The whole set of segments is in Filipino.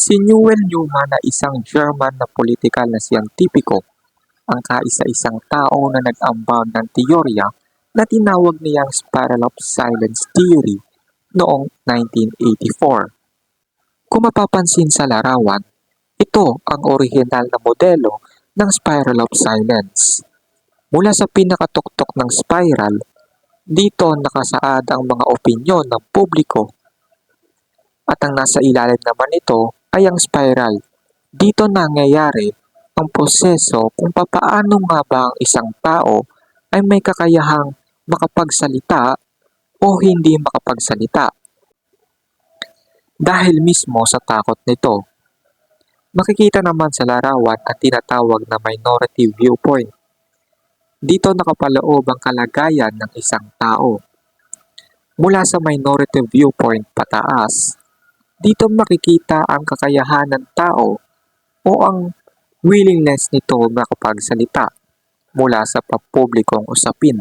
Si Newell Newman ay isang German na politikal na siyentipiko, ang kaisa-isang tao na nag-ambag ng teorya na tinawag niyang Spiral of Silence Theory noong 1984. Kung mapapansin sa larawan, ito ang orihinal na modelo ng Spiral of Silence. Mula sa pinakatuktok ng spiral, dito nakasaad ang mga opinyon ng publiko at ang nasa ilalim naman nito ay ang spiral. Dito nangyayari ang proseso kung papaano nga ba ang isang tao ay may kakayahang makapagsalita o hindi makapagsalita. Dahil mismo sa takot nito, makikita naman sa larawan ang tinatawag na minority viewpoint. Dito nakapaloob ang kalagayan ng isang tao. Mula sa minority viewpoint pataas, dito makikita ang kakayahan ng tao o ang willingness nito makapagsalita mula sa pampublikong usapin.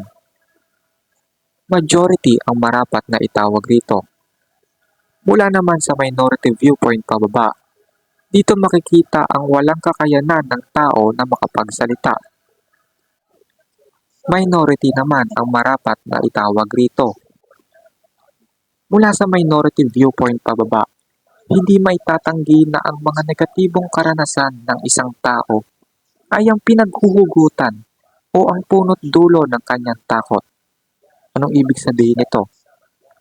Majority ang marapat na itawag rito. Mula naman sa minority viewpoint pababa, dito makikita ang walang kakayanan ng tao na makapagsalita. Minority naman ang marapat na itawag rito. Mula sa minority viewpoint pababa, hindi maitatanggi na ang mga negatibong karanasan ng isang tao ay ang pinaghuhugutan o ang punot dulo ng kanyang takot. Anong ibig sabihin nito?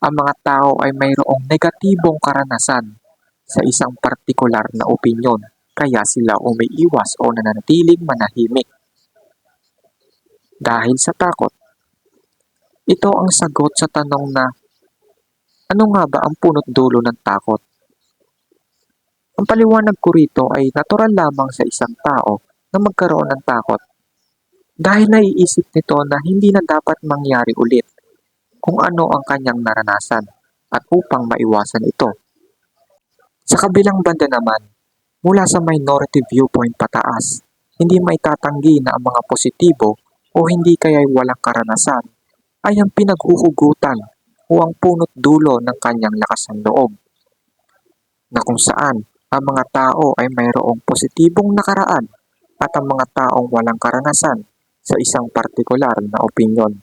Ang mga tao ay mayroong negatibong karanasan sa isang partikular na opinyon, kaya sila umiiwas o nananatiling manahimik. Dahil sa takot, ito ang sagot sa tanong na ano nga ba ang punot dulo ng takot? Ang paliwanag ko rito ay natural lamang sa isang tao na magkaroon ng takot dahil naiisip nito na hindi na dapat mangyari ulit kung ano ang kanyang naranasan at upang maiwasan ito. Sa kabilang banda naman, mula sa minority viewpoint pataas, hindi maitatanggi na ang mga positibo o hindi kaya'y walang karanasan ay ang pinaghuhugutan o ang punot dulo ng kanyang lakas ng loob, na kung saan ang mga tao ay mayroong positibong nakaraan at ang mga taong walang karanasan sa isang partikular na opinyon,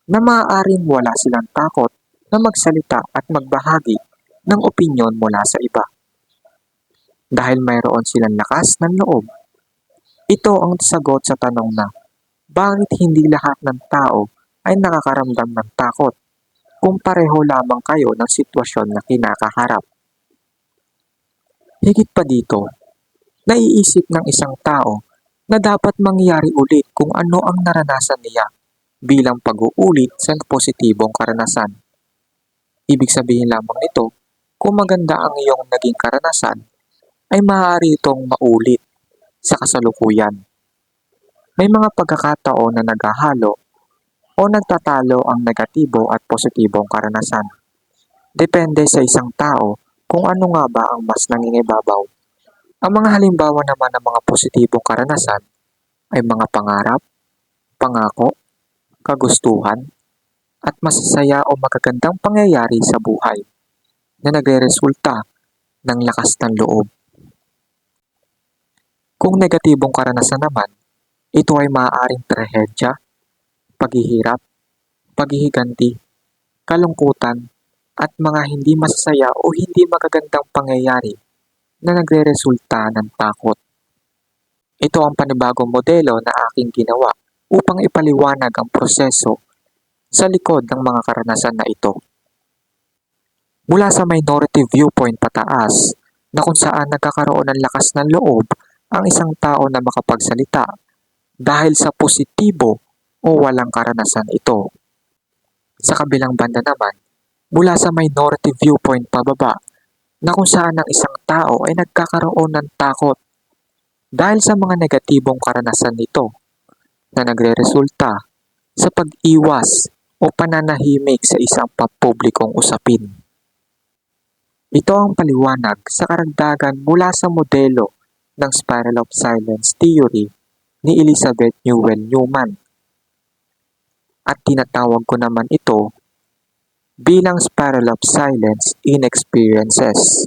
na maaaring wala silang takot na magsalita at magbahagi ng opinyon mula sa iba. Dahil mayroon silang lakas ng loob, ito ang sagot sa tanong na bakit hindi lahat ng tao ay nakakaramdam ng takot kung pareho lamang kayo ng sitwasyon na kinakaharap. Higit pa dito, naiisip ng isang tao na dapat mangyari ulit kung ano ang naranasan niya bilang pag-uulit sa positibong karanasan. Ibig sabihin lamang nito, kung maganda ang iyong naging karanasan, ay maaari itong maulit sa kasalukuyan. May mga pagkakataon na naghahalo o nagtatalo ang negatibo at positibong karanasan. Depende sa isang tao kung ano nga ba ang mas nangingibabaw. Ang mga halimbawa naman ng mga positibong karanasan ay mga pangarap, pangako, kagustuhan, at masasaya o magagandang pangyayari sa buhay na nagre-resulta ng lakas ng loob. Kung negatibong karanasan naman, ito ay maaaring trahedya, paghihirap, paghihiganti, kalungkutan, at mga hindi masasaya o hindi magagandang pangyayari na nagre-resulta ng takot. Ito ang panibagong modelo na aking ginawa upang ipaliwanag ang proseso sa likod ng mga karanasan na ito. Mula sa minority viewpoint pataas, na kung saan nagkakaroon ng lakas ng loob ang isang tao na makapagsalita dahil sa positibo o walang karanasan ito. Sa kabilang banda naman, mula sa minority viewpoint pababa, na kung saan ang isang tao ay nagkakaroon ng takot dahil sa mga negatibong karanasan nito na nagre-resulta sa pag-iwas o pananahimik sa isang pampublikong usapin. Ito ang paliwanag sa karagdagan mula sa modelo ng Spiral of Silence Theory ni Elizabeth Newell Newman. At tinatawag ko naman ito bilang Spiral of Silence in Experiences.